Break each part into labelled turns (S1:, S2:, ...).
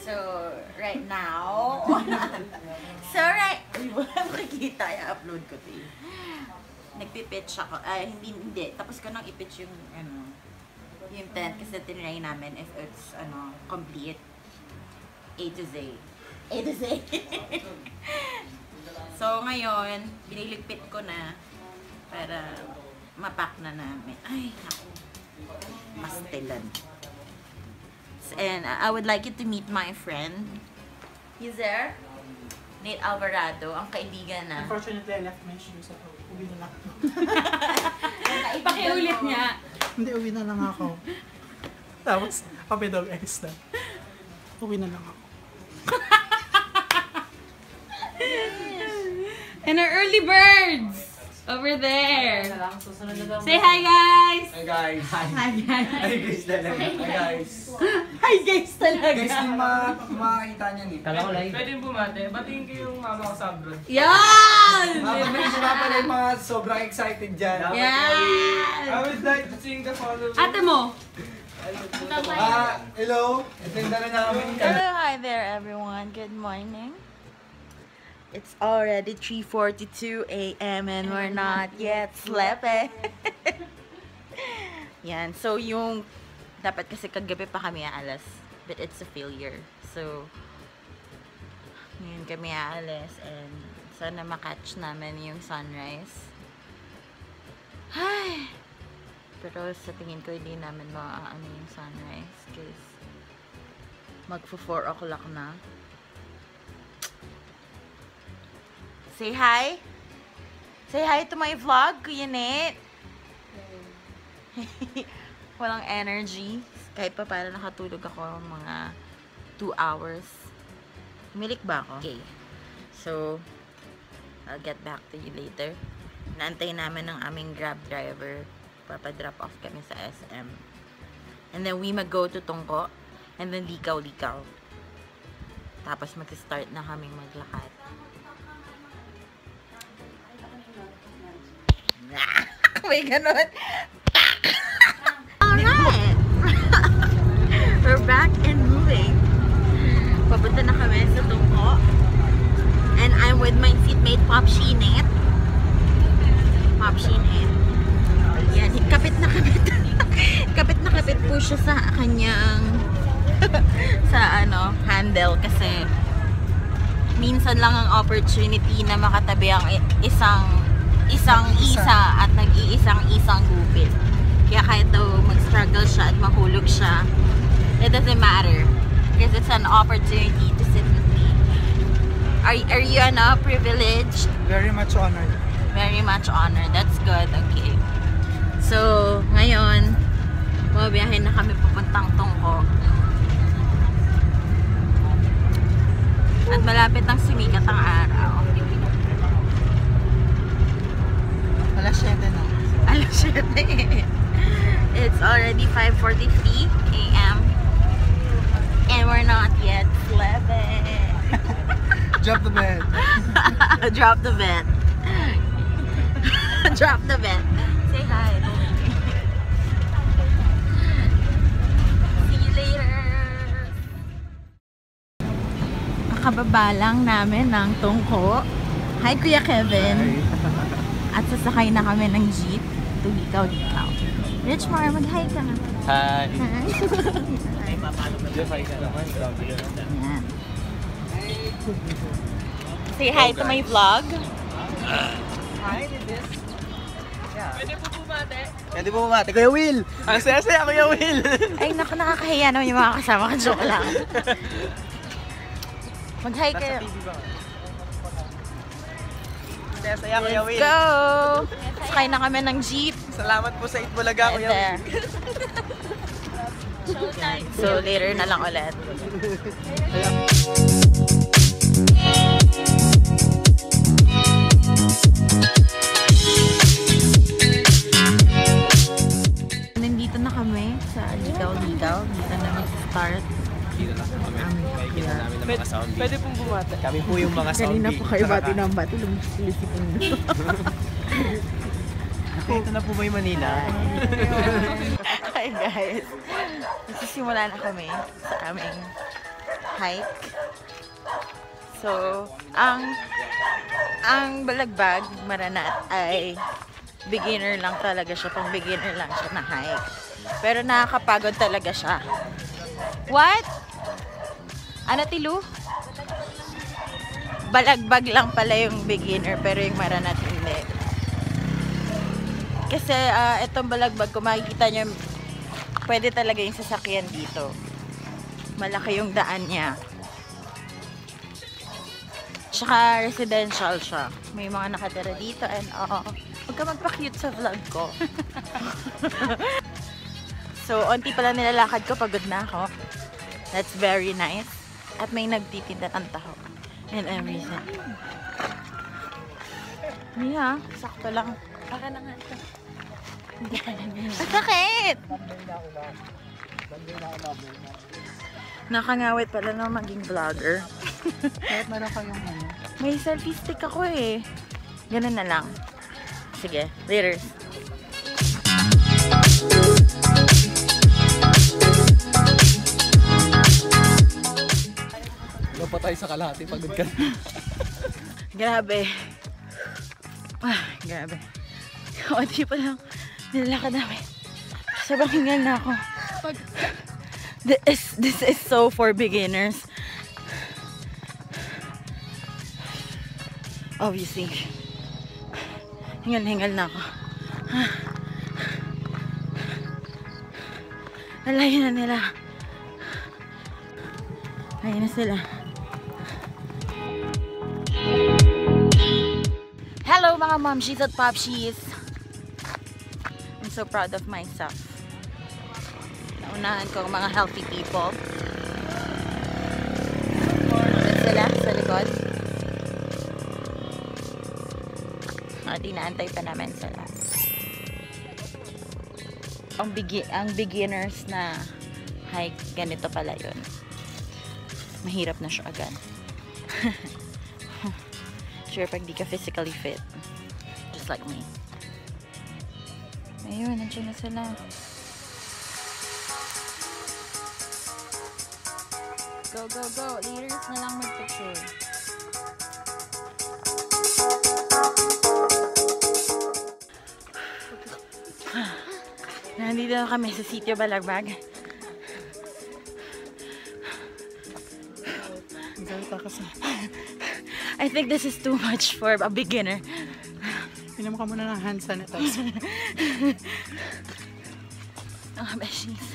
S1: So, right now, makikita, i-upload ko ito. Nagpipitch ako, hindi, tapos ko nang ipitch yung, yung tent kasi tinry namin if it's, complete. A to Z. A to Z. So, ngayon, biniligpit ko na para mapack na namin. Ay, naku. Mastilan. And I would like you to meet my friend. He's there. Nate Alvarado, ang kaibigan na.
S2: Unfortunately, I left my shoes at home. Uwi na lang.
S3: Pakiulit niya.
S2: Hindi, uwi na lang ako. Tapos, kapidog X na. Uwi na lang ako.
S3: And our early birds! Over there! Say hi, guys!
S4: Hi guys!
S3: Hi, guys!
S4: Hi guys talaga! Hi guys!
S3: Hi, guys talaga!
S4: Guys, yung makakita niyan eh.
S5: Kala ko live.
S4: Pwede bumate, batiin ko yung mama ko sa abroad.
S3: Yan!
S4: Mga sila pala yung mga sobrang excited dyan.
S3: Yan!
S4: I would like to sing the following.
S3: Ate mo!
S4: Hello! Itinda na namin ka.
S1: Hello, hi there everyone. Good morning. It's already 3:42 a.m. and we're not yet sleeping. Yan. So, yung dapat kasi kagabi pa kami aalis. But it's a failure. So, ngayon kami aalis and sana makatch namin yung sunrise. Ay! Pero sa tingin ko hindi namin maaano yung sunrise kasi magpo 4 o'clock na. Say hi. Say hi to my vlog, Kuya Nate. Walang energy. Kahit pa para nakatulog ako mga 2 hours. Umilik ba ako? Okay. So, I'll get back to you later. Naantay namin ng aming Grab driver. Papadrop off kami sa SM. And then we mag-go to Tungko. And then likaw-likaw. Tapos mag-start na kaming maglakad. May ganon. Alright! We're back and moving. Papunta na kami sa Tungko. And I'm with my seatmate, Popshi Nate. Popshi Nate. Yan, kapit na kapit. Kapit na kapit po siya sa kanyang sa handle kasi minsan lang ang opportunity na makatabi ang isang isa at nag-iisang gupit. Kaya kahit daw mag-struggle siya at mahulog siya, it doesn't matter because it's an opportunity to sit with me. Are you privileged?
S2: Very much honored.
S1: Very much honored. That's good. Okay. So, ngayon, bumabiyahin na kami papuntang Tungko. At malapit ng sumikat ang araw.
S2: Alas 7 na.
S1: Alas 7. It's already 5:43 a.m. And we're not yet sleeping.
S2: Drop the bed.
S1: Drop the bed. Drop the bed. Say hi. See you later. Kakababa lang namin ng Tungko. Hi, Kuya Kevin. At sasakay na kami ng jeep to likaw-likaw. Richmar, mag-hi ka na.
S5: Hi!
S1: Yan. Say hi to my vlog.
S2: Hi, this.
S5: Pwede po bumate. Kuya Will! Ang saya-saya, Kuya Will!
S1: Ay, naku, nakakahiya naman yung mga kasama ka. Joke lang. Mag-hi kayo.
S5: Saya-saya, Kuya Will.
S1: Let's go! Sakay na kami ng jeep.
S5: Salamat po sa Itbulaga, Kuya Will.
S1: So, later na lang ulit. Nandito na kami sa Ligaw-Ligaw. Dito na mag-start.
S5: Pwede pong bumate. Kami po yung mga zombie.
S1: Kanina po kayo bati ng bati. Lumisipon nyo.
S5: Ito na po ba yung Manila?
S1: Hi Guys, nagsisimula na kami sa aming hike. So, ang Balagbag, Maranat ay beginner lang talaga siya. Pang beginner lang siya na hike. Pero nakakapagod talaga siya. What? Ano, Tilu? Balagbag lang pala yung beginner, pero yung Maranat hindi. Kasi itong Balagbag, kung makikita nyo, pwede talaga yung sasakyan dito. Malaki yung daan niya. Tsaka residential siya. May mga nakatira dito and huwag ka magpa-cute sa vlog ko. So, onti pala nilalakad ko, pagod na ako. That's very nice. At may nagtitinda ng taho and everything. Yeah, sakto lang. Baka na nga ito. Sakit! Nakangawit pala na maging vlogger.
S2: Kahit meron kayong ano.
S1: May selfie stick ako eh. Ganun na lang. Sige, later.
S5: Wala pa tayo sa kalahati, pagod ka.
S1: Grabe. Grabe. O, di pa lang nilalakad namin. Sobrang hingal na ako. This is so for beginners. Obviously. Hingal na ako. Nalayo na nila. Ayun na sila. Hello mga momshies at popshies. I'm so proud of myself. Naunahan ko ang mga healthy people. Saan sila? Sa likod? Inaantay pa namin sila. Ang beginners na hike, ganito pala yun. Mahirap na siya agad. Sure, pag di ka physically fit. Just like me. Ayun, nandiyan na sila. Go, go, go. Leaders na lang mag-picture. Nandito na kami sa Sitio Balagbag. I think this is too much for a beginner.
S2: Pinom ka muna ng hand sanitizer.
S1: Mga beshies.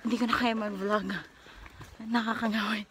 S1: Hindi ko na kaya mag-vlog. Nakakangawin.